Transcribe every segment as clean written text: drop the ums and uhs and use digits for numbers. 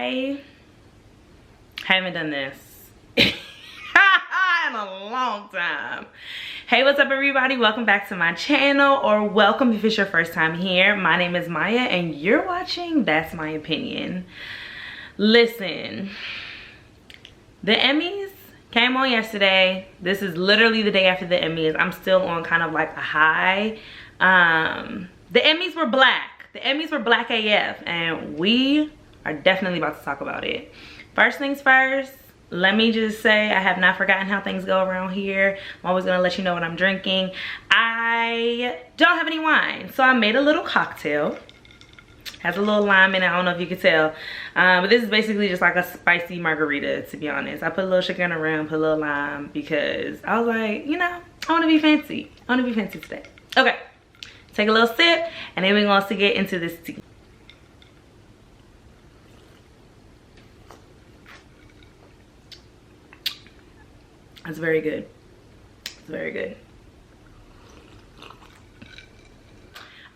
I haven't done this in a long time. Hey, what's up everybody? Welcome back to my channel, or welcome if it's your first time here. My name is Maya and you're watching That's My Opinion. Listen, the Emmys came on yesterday. This is literally the day after the Emmys. I'm still on kind of like a high. The Emmys were black. The Emmys were black AF, and we are definitely about to talk about it. First things first, let me just say I have not forgotten how things go around here. I'm always gonna let you know what I'm drinking. I don't have any wine, so I made a little cocktail. Has a little lime in it, I don't know if you can tell. But this is basically just like a spicy margarita, to be honest. I put a little sugar in the rim, put a little lime, because I was like, you know, I wanna be fancy. I wanna be fancy today. Okay, take a little sip, and then we're going to get into this tea. It's very good. It's very good.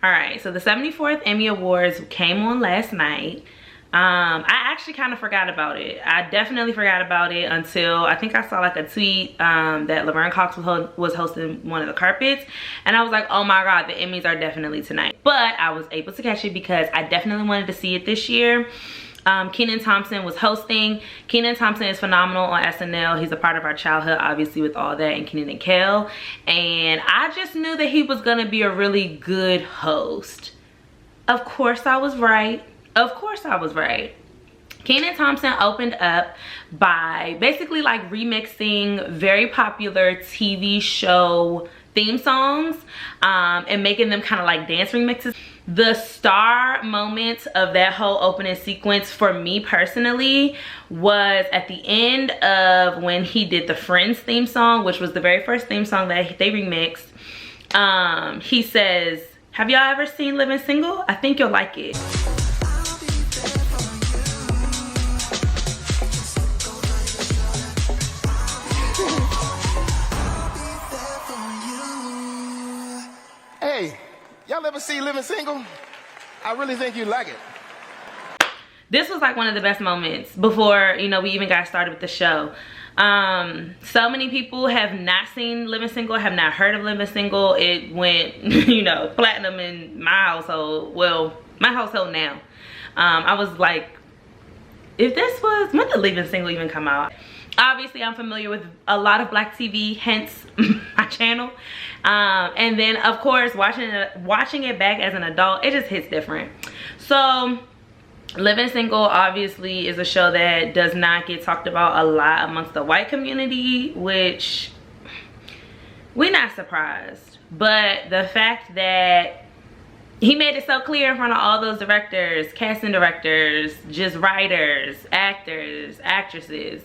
All right, so the 74th Emmy Awards came on last night. I actually kind of forgot about it. I definitely forgot about it until I think I saw like a tweet that Laverne Cox was hosting one of the carpets, and I was like, oh my god, the Emmys are definitely tonight. But I was able to catch it because I definitely wanted to see it this year. Keenan Thompson was hosting. Keenan Thompson is phenomenal on SNL. He's a part of our childhood, obviously, with all that, and Keenan and Kel. And I just knew that he was gonna be a really good host. Of course I was right. Of course I was right. Keenan Thompson opened up by basically like remixing very popular TV show theme songs and making them kind of like dance remixes. The star moments of that whole opening sequence for me personally was at the end of when he did the Friends theme song, which was the very first theme song that they remixed. He says, have y'all ever seen Living Single? I think you'll like it. Hey, y'all ever see Living Single? I really think you'd like it. This was like one of the best moments before, you know, we even got started with the show. So many people have not seen Living Single, have not heard of Living Single. It went, you know, platinum in my household. Well, my household now. I was like, if this was, when did Living Single even come out? Obviously, I'm familiar with a lot of black TV, hence my channel. And then, of course, watching it back as an adult, it just hits different. So, Living Single obviously is a show that does not get talked about a lot amongst the white community, which we're not surprised. But the fact that he made it so clear in front of all those directors, casting directors, just writers, actors, actresses,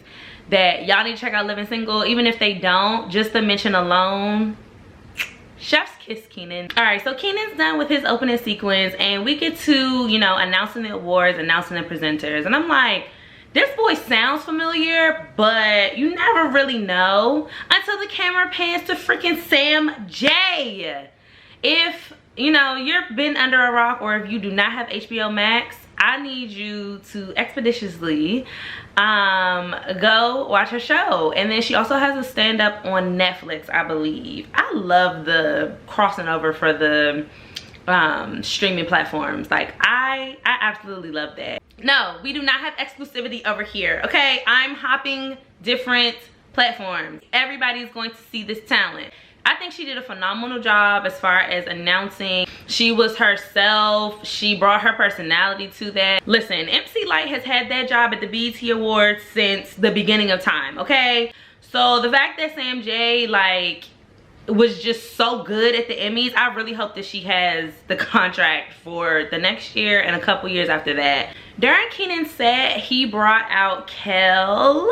that y'all need to check out Living Single. Even if they don't, just the mention alone, chef's kiss Keenan. All right, so Keenan's done with his opening sequence, and we get to, you know, announcing the awards, announcing the presenters, and I'm like, this boy sounds familiar, but you never really know until the camera pans to freaking Sam J. If, you know, you've been under a rock, or if you do not have HBO Max, I need you to expeditiously go watch her show. And then she also has a stand-up on Netflix, I believe. I love the crossing over for the streaming platforms. Like, I absolutely love that. No, we do not have exclusivity over here, okay? I'm hopping different platforms. Everybody's going to see this talent. I think she did a phenomenal job as far as announcing. She was herself. She brought her personality to that. Listen, MC Lyte has had that job at the BET Awards since the beginning of time, okay? So the fact that Sam J, like, was just so good at the Emmys, I really hope that she has the contract for the next year and a couple years after that. During Keenan's set, he brought out Kel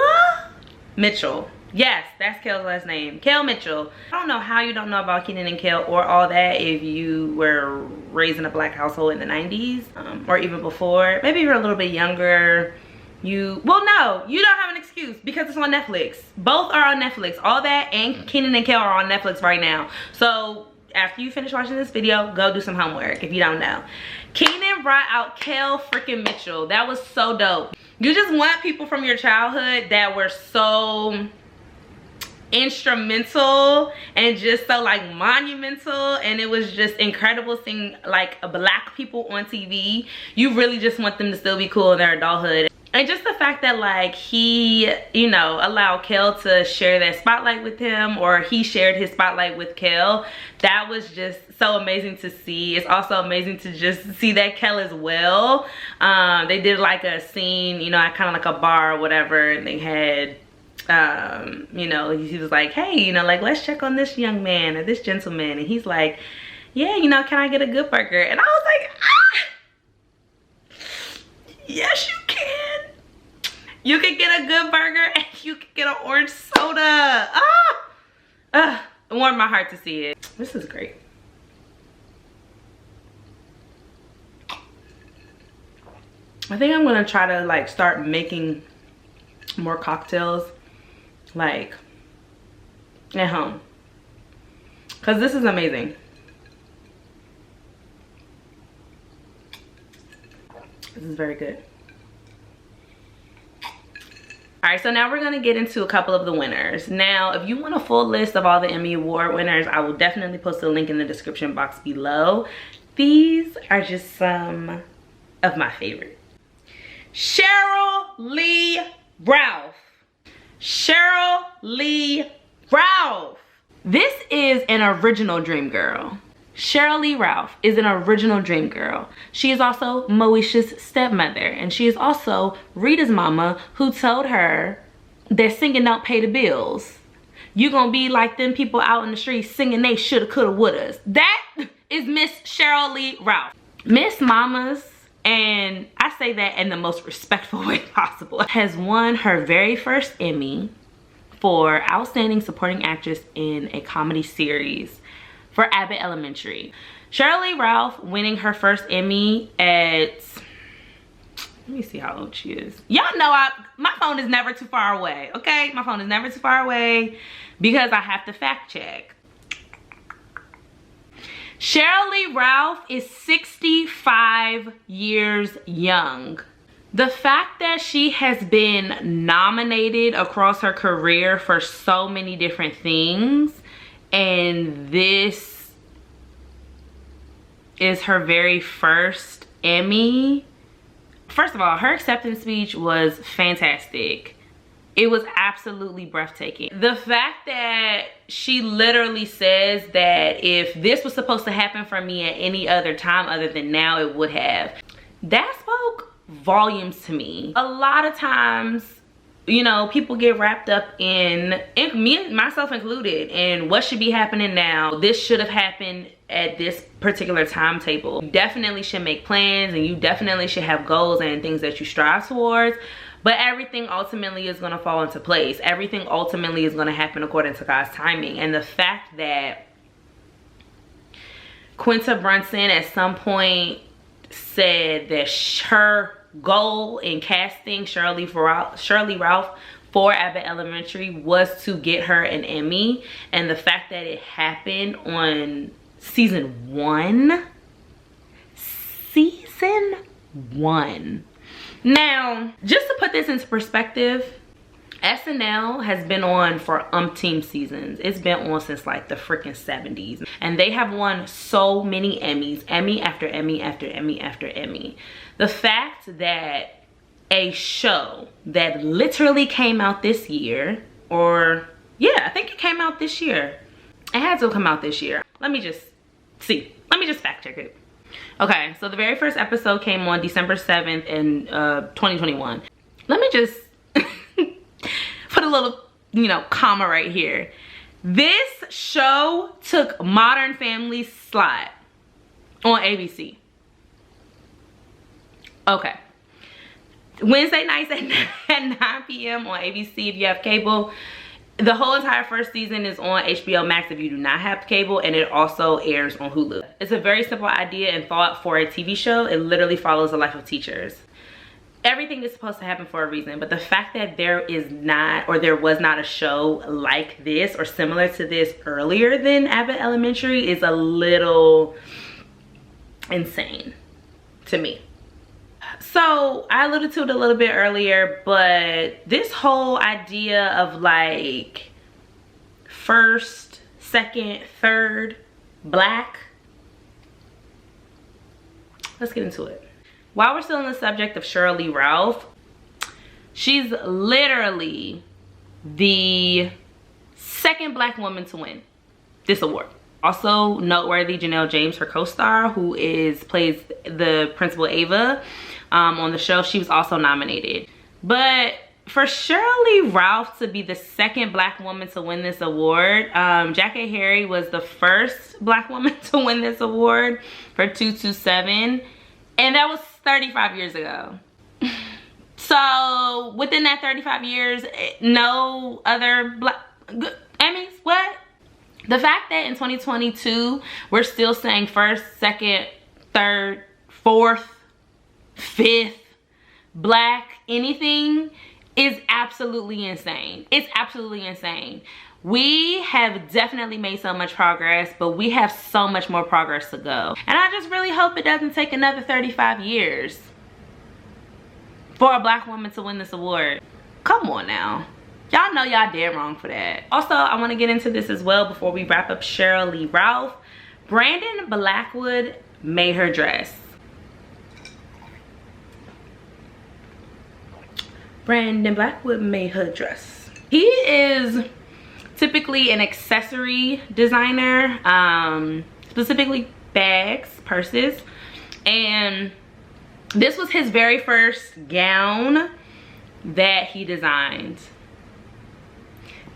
Mitchell. Yes, that's Kel's last name, Kel Mitchell. I don't know how you don't know about Keenan and Kel or all that if you were raised in a black household in the 90s or even before. Maybe you're a little bit younger. Well, no, you don't have an excuse because it's on Netflix. Both are on Netflix. All that and Keenan and Kel are on Netflix right now. So after you finish watching this video, go do some homework if you don't know. Keenan brought out Kel freaking Mitchell. That was so dope. You just want people from your childhood that were so instrumental and just so like monumental, and it was just incredible seeing like black people on TV. You really just want them to still be cool in their adulthood. And just the fact that like he, you know, allowed Kel to share that spotlight with him, or he shared his spotlight with Kel, that was just so amazing to see. It's also amazing to just see that Kel as well. They did like a scene, you know, at kind of like a bar or whatever, and they had you know, he was like, hey, you know, like, let's check on this young man or this gentleman, and he's like, yeah, you know, can I get a good burger? And I was like, ah, yes you can. You can get a good burger and you can get an orange soda. It warmed my heart to see it. This is great. I think I'm gonna try to like start making more cocktails like at home, because this is amazing. This is very good. All right, so now we're gonna get into a couple of the winners. Now, if you want a full list of all the Emmy Award winners, I will definitely post a link in the description box below. These are just some of my favorites. Shirley Ralph. Shirley Ralph. This is an original dream girl. Shirley Ralph is an original dream girl. She is also Moesha's stepmother, and she is also Rita's mama, who told her that singing don't pay the bills. You gonna be like them people out in the street singing they shoulda, coulda, wouldas. That is Miss Shirley Ralph. Miss Mamas, and I say that in the most respectful way possible, has won her very first Emmy for Outstanding Supporting Actress in a Comedy Series for Abbott Elementary. Shirley Ralph winning her first Emmy at, let me see how old she is. Y'all know my phone is never too far away, okay? My phone is never too far away because I have to fact check. Shirley Ralph is 65 years young. The fact that she has been nominated across her career for so many different things, and this is her very first Emmy. First of all, her acceptance speech was fantastic. It was absolutely breathtaking. The fact that she literally says that if this was supposed to happen for me at any other time other than now, it would have. That spoke volumes to me. A lot of times, you know, people get wrapped up in me, myself included, in what should be happening now. This should have happened at this particular timetable. You definitely should make plans, and you definitely should have goals and things that you strive towards. But everything ultimately is going to fall into place. Everything ultimately is going to happen according to God's timing. And the fact that Quinta Brunson at some point said that her goal in casting Shirley Ralph for Abbott Elementary was to get her an Emmy, and the fact that it happened on season one. Now, just to put this into perspective, SNL has been on for umpteen seasons. It's been on since like the freaking 70s. And they have won so many Emmys, Emmy after Emmy after Emmy after Emmy. The fact that a show that literally came out this year, or yeah, I think it came out this year. It had to come out this year. Let me just see. Let me just fact check it. Okay, so the very first episode came on December 7th in 2021. Let me just put a little, you know, comma right here. This show took Modern Family's slot on ABC. Okay. Wednesday nights at 9 p.m. on ABC if you have cable. The whole entire first season is on HBO Max if you do not have cable, and it also airs on Hulu. It's a very simple idea and thought for a TV show. It literally follows the life of teachers. Everything is supposed to happen for a reason, but the fact that there is not, or there was not, a show like this or similar to this earlier than Abbott Elementary is a little insane to me. So I alluded to it a little bit earlier, but this whole idea of like first, second, third black, let's get into it. While we're still on the subject of Shirley Ralph, she's literally the second black woman to win this award. Also noteworthy, Janelle James, her co-star, who plays the principal Ava on the show, she was also nominated. But for Shirley Ralph to be the second black woman to win this award, Jackie Harry was the first black woman to win this award for 227, and that was 35 years ago. So within that 35 years, no other black Emmys. What? The fact that in 2022 we're still saying first, second, third, fourth, fifth black anything is absolutely insane. It's absolutely insane. We have definitely made so much progress, but we have so much more progress to go. And I just really hope it doesn't take another 35 years for a black woman to win this award. Come on now. Y'all know y'all dead wrong for that. Also, I want to get into this as well before we wrap up Shirley Ralph. Brandon Blackwood made her dress. Brandon Blackwood made her dress. He is typically an accessory designer, specifically bags, purses, and this was his very first gown that he designed.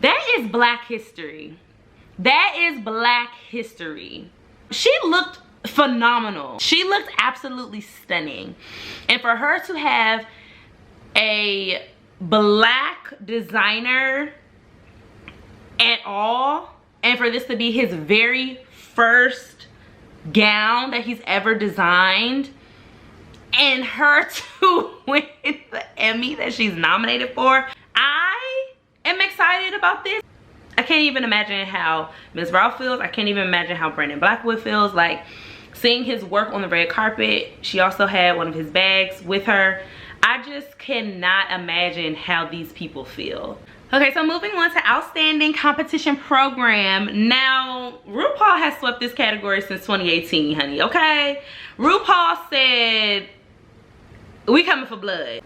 That is black history. That is black history. She looked phenomenal. She looked absolutely stunning. And for her to have a black designer at all, and for this to be his very first gown that he's ever designed, and her to win the Emmy that she's nominated for, I am excited about this. I can't even imagine how Ms. Ralph feels. I can't even imagine how Brandon Blackwood feels. Like, seeing his work on the red carpet, she also had one of his bags with her. I just cannot imagine how these people feel. Okay, so moving on to Outstanding Competition Program. Now, RuPaul has swept this category since 2018, honey, okay? RuPaul said, we coming for blood.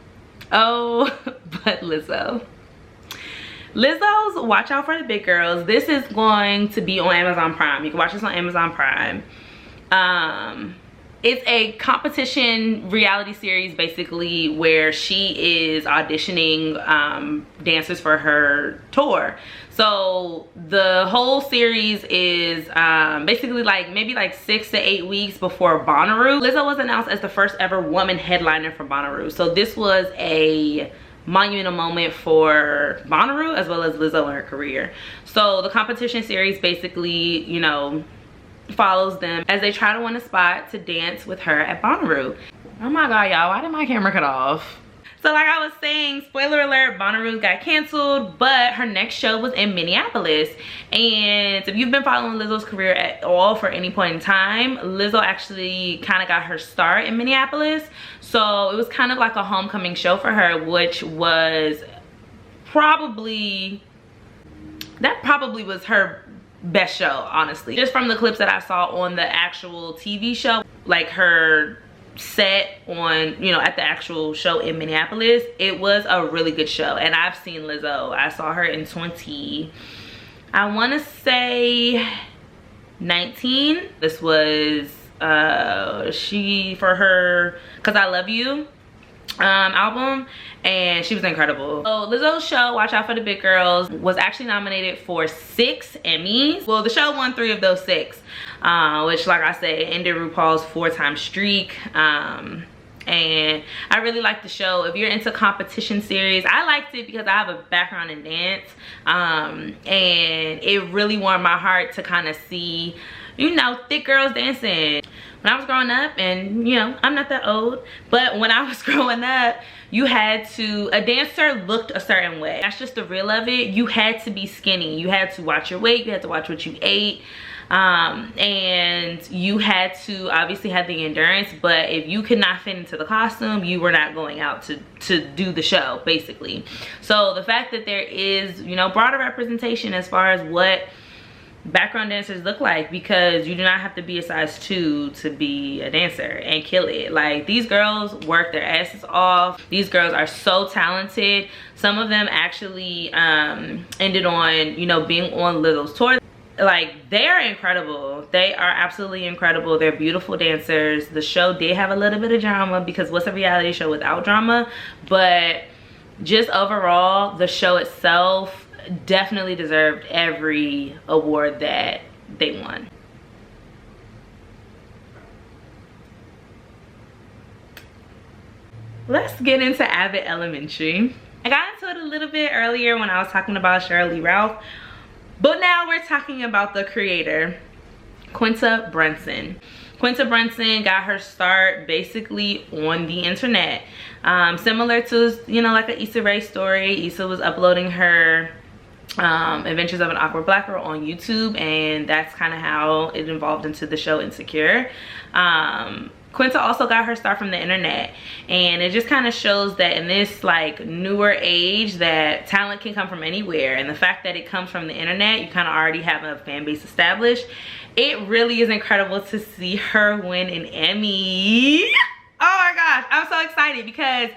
Oh, but Lizzo's Watch Out for the Big Girls. This is going to be on Amazon Prime. You can watch this on Amazon Prime. It's a competition reality series basically where she is auditioning dancers for her tour. So the whole series is basically like maybe like 6 to 8 weeks before Bonnaroo. Lizzo was announced as the first ever woman headliner for Bonnaroo. So this was a monumental moment for Bonnaroo as well as Lizzo in her career. So the competition series basically, you know, follows them as they try to win a spot to dance with her at Bonnaroo. Oh my god, y'all, why did my camera cut off? So like I was saying, spoiler alert, Bonnaroo got canceled, but her next show was in Minneapolis. And if you've been following Lizzo's career at all for any point in time, Lizzo actually kind of got her start in Minneapolis. So it was kind of like a homecoming show for her, which was probably was her best show, honestly. Just from the clips that I saw on the actual TV show, like her set on, you know, at the actual show in Minneapolis, it was a really good show. And I've seen Lizzo. I saw her in 20, I want to say 19. This was she for her Cause I Love You album, and she was incredible. So Lizzo's show Watch Out for the Big Girls was actually nominated for 6 Emmys. Well, the show won 3 of those 6, which, like I said, ended RuPaul's 4-time streak. And I really liked the show. If you're into competition series, I liked it because I have a background in dance, and it really warmed my heart to kind of see, you know, thick girls dancing. When I was growing up, and you know, I'm not that old, but when I was growing up, you had to, a dancer looked a certain way. That's just the real of it. You had to be skinny. You had to watch your weight. You had to watch what you ate. and you had to obviously have the endurance, but if you could not fit into the costume, you were not going out to do the show, basically. So the fact that there is, you know, broader representation as far as what background dancers look like, because you do not have to be a size 2 to be a dancer and kill it. Like, these girls work their asses off. These girls are so talented. Some of them actually ended on, you know, being on Lizzo's tour. Like, they're incredible. They are absolutely incredible. They're beautiful dancers. The show did have a little bit of drama, because what's a reality show without drama? But just overall, the show itself definitely deserved every award that they won. Let's get into Abbott Elementary. I got into it a little bit earlier when I was talking about Shirley Ralph, but now we're talking about the creator, Quinta Brunson. Quinta Brunson got her start basically on the internet. Similar to, you know, like an Issa Rae story. Issa was uploading her Adventures of an Awkward Black Girl on YouTube, and that's kind of how it evolved into the show Insecure. Quinta also got her start from the internet, and it just kind of shows that in this like newer age that talent can come from anywhere, and the fact that it comes from the internet, you kind of already have a fan base established. It really is incredible to see her win an Emmy. Oh my gosh, I'm so excited, because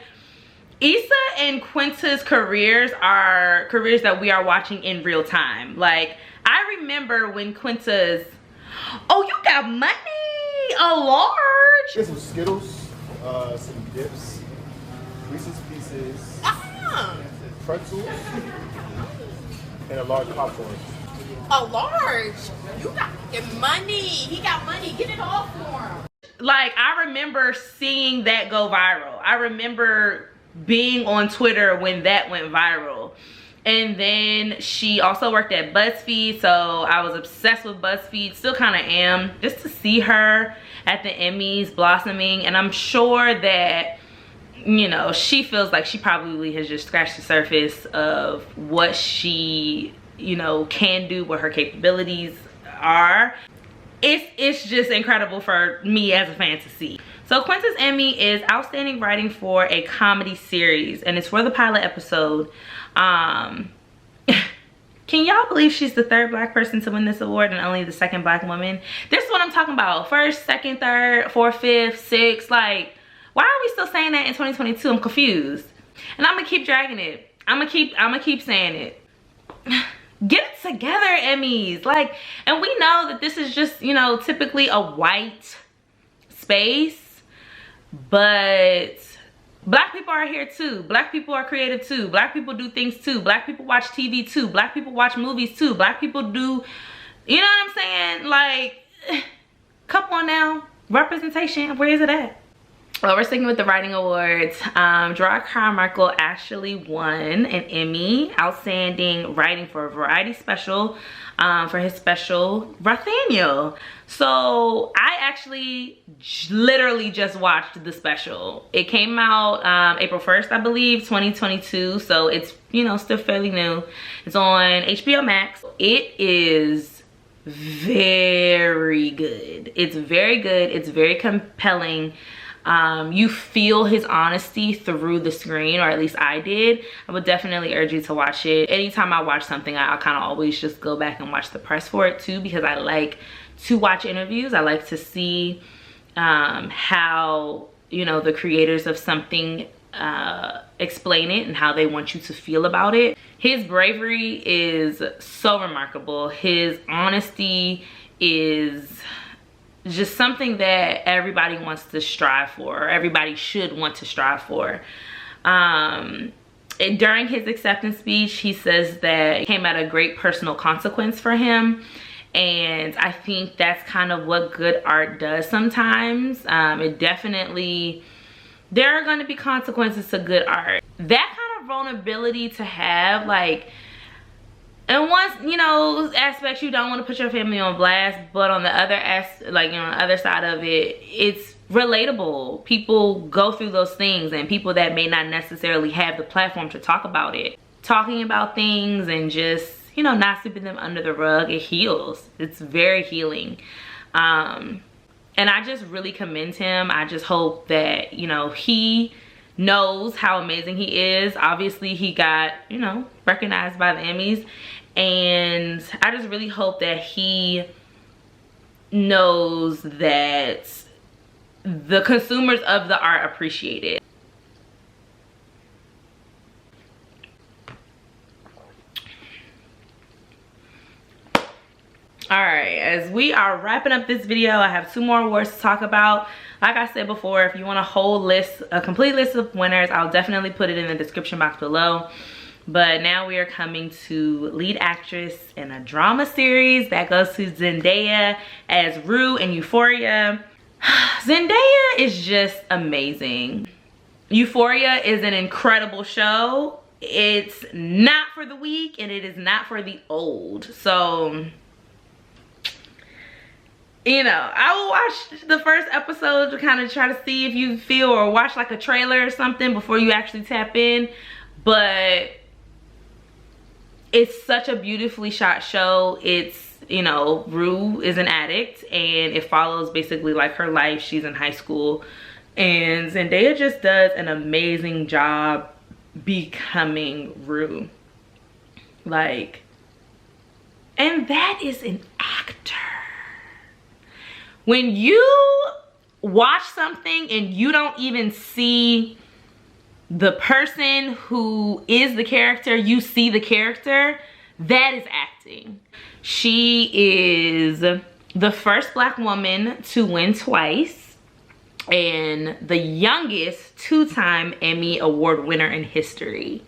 Issa and Quinta's careers are careers that we are watching in real time. Like, I remember when Quinta's, oh, you got money, a large. Get some Skittles, some dips, Reese's Pieces, pretzels, and a large popcorn. A large? You got money. He got money. Get it all for him. Like, I remember seeing that go viral. I remember being on Twitter when that went viral. And then she also worked at BuzzFeed, so I was obsessed with BuzzFeed, still kind of am, just to see her at the Emmys blossoming. And I'm sure that, you know, she feels like she probably has just scratched the surface of what she, you know, can do, what her capabilities are. It's just incredible for me as a fan to see. So Quinta's Emmy is Outstanding Writing for a Comedy Series, and it's for the pilot episode. Can y'all believe she's the 3rd Black person to win this award and only the 2nd Black woman? This is what I'm talking about. 1st, 2nd, 3rd, 4th, 5th, 6th. Like, why are we still saying that in 2022? I'm confused. And I'm gonna keep dragging it. I'm gonna keep saying it. Get it together, Emmys. Like, and we know that this is just, you know, typically a white space, but Black people are here too. Black people are creative too. Black people do things too. Black people watch TV too. Black people watch movies too. Black people do, you know what I'm saying? Like, come on now. Representation, where is it at? Well, we're sticking with the writing awards. Gerard Carmichael actually won an Emmy, Outstanding Writing for a Variety Special, for his special Nathaniel. So I actually literally just watched the special. It came out April 1st, I believe, 2022. So it's, you know, still fairly new. It's on HBO Max. It is very good. It's very good. It's very compelling. You feel his honesty through the screen, or at least I did. I would definitely urge you to watch it. Anytime I watch something, I kind of always just go back and watch the press for it too, because I like to watch interviews. I like to see how, you know, the creators of something explain it and how they want you to feel about it. His bravery is so remarkable. His honesty is just something that everybody wants to strive for, or everybody should want to strive for. During his acceptance speech, he says that it came at a great personal consequence for him. And I think that's kind of what good art does sometimes. It definitely, there are going to be consequences to good art. That kind of vulnerability to have, like, and once, you know, aspects, you don't want to put your family on blast, but on the other like, you know, on the other side of it, it's relatable. People go through those things, and people that may not necessarily have the platform to talk about it, talking about things and just, you know, not sweeping them under the rug. It heals. It's very healing. And I just really commend him. I just hope that, you know, he knows how amazing he is. Obviously he got, you know, recognized by the Emmys, and I just really hope that he knows that the consumers of the art appreciate it. All right, as we are wrapping up this video, I have 2 more awards to talk about. Like I said before, if you want a complete list of winners, I'll definitely put it in the description box below. But now we are coming to lead actress in a drama series. That goes to Zendaya as Rue in Euphoria. Zendaya is just amazing. Euphoria is an incredible show. It's not for the weak and it is not for the old. So, you know, I will watch the first episode to kind of try to see if you feel, or watch like a trailer or something before you actually tap in. But it's such a beautifully shot show. It's, you know, Rue is an addict and it follows basically like her life. She's in high school and Zendaya just does an amazing job becoming Rue. Like, and that is an actor. When you watch something and you don't even see the person who is the character, you see the character, that is acting. She is the first Black woman to win twice and the youngest 2-time Emmy Award winner in history.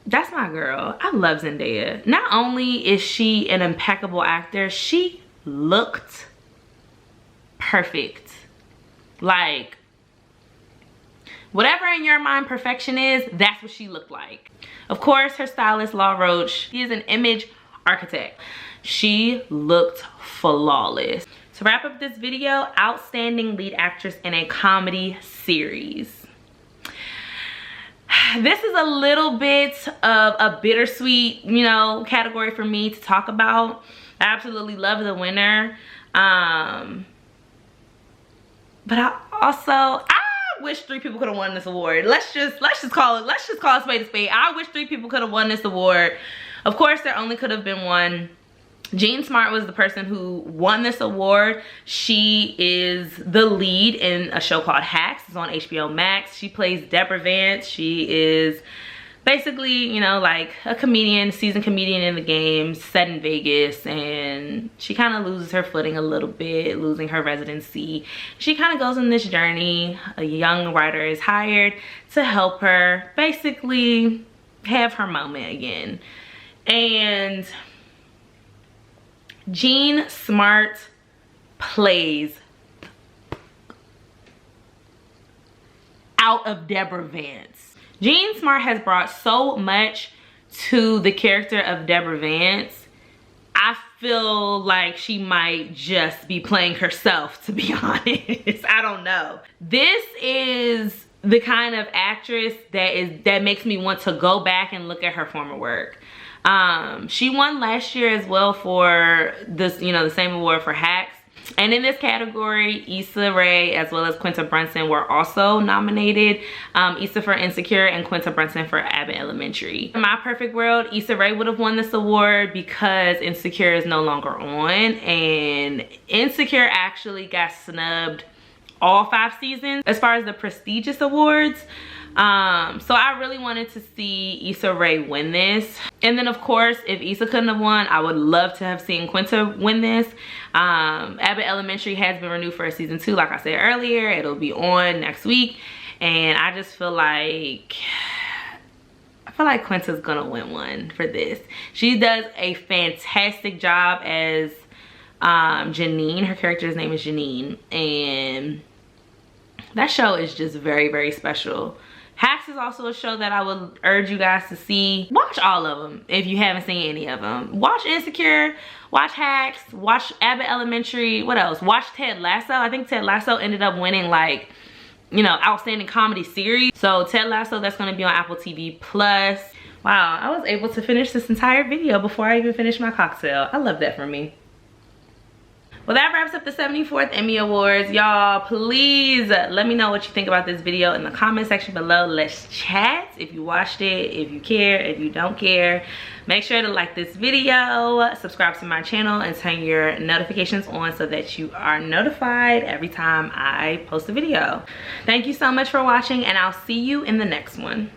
That's my girl. I love Zendaya. Not only is she an impeccable actor, she looked perfect. Like, whatever in your mind perfection is, that's what she looked like. Of course, her stylist, Law Roach, she is an image architect. She looked flawless. To wrap up this video, outstanding lead actress in a comedy series. This is a little bit of a bittersweet, you know, category for me to talk about. I absolutely love the winner. But I wish 3 people could have won this award. Let's just call it a spade a spade. I wish 3 people could have won this award. Of course, there only could have been one. Jean Smart was the person who won this award. She is the lead in a show called Hacks. It's on HBO Max. She plays Deborah Vance. She is basically, you know, like a comedian, seasoned comedian in the game, set in Vegas, and she kind of loses her footing a little bit, losing her residency. She kind of goes on this journey. A young writer is hired to help her basically have her moment again. And Jean Smart plays out of Deborah Vance. Jean Smart has brought so much to the character of Deborah Vance. I feel like she might just be playing herself, to be honest. I don't know. This is the kind of actress that makes me want to go back and look at her former work. She won last year as well for this, you know, the same award for Hacks. And in this category, Issa Rae as well as Quinta Brunson were also nominated. Issa for Insecure and Quinta Brunson for Abbott Elementary. In my perfect world, Issa Rae would have won this award because Insecure is no longer on, and Insecure actually got snubbed all 5 seasons as far as the prestigious awards. So I really wanted to see Issa Rae win this. And then of course, if Issa couldn't have won, I would love to have seen Quinta win this. Abbott Elementary has been renewed for a season 2, like I said earlier. It'll be on next week. And I just feel like Quinta's gonna win one for this. She does a fantastic job as Janine. Her character's name is Janine. And that show is just very, very special. Hacks is also a show that I would urge you guys to see. Watch all of them if you haven't seen any of them. Watch Insecure, watch Hacks, watch Abbott Elementary. What else? Watch Ted Lasso. I think Ted Lasso ended up winning, like, you know, outstanding comedy series. So Ted Lasso, that's going to be on Apple TV Plus. Wow, I was able to finish this entire video before I even finished my cocktail. I love that for me. Well, that wraps up the 74th Emmy Awards. Y'all, please let me know what you think about this video in the comment section below. Let's chat. If you watched it, if you care, if you don't care. Make sure to like this video, subscribe to my channel, and turn your notifications on so that you are notified every time I post a video. Thank you so much for watching, and I'll see you in the next one.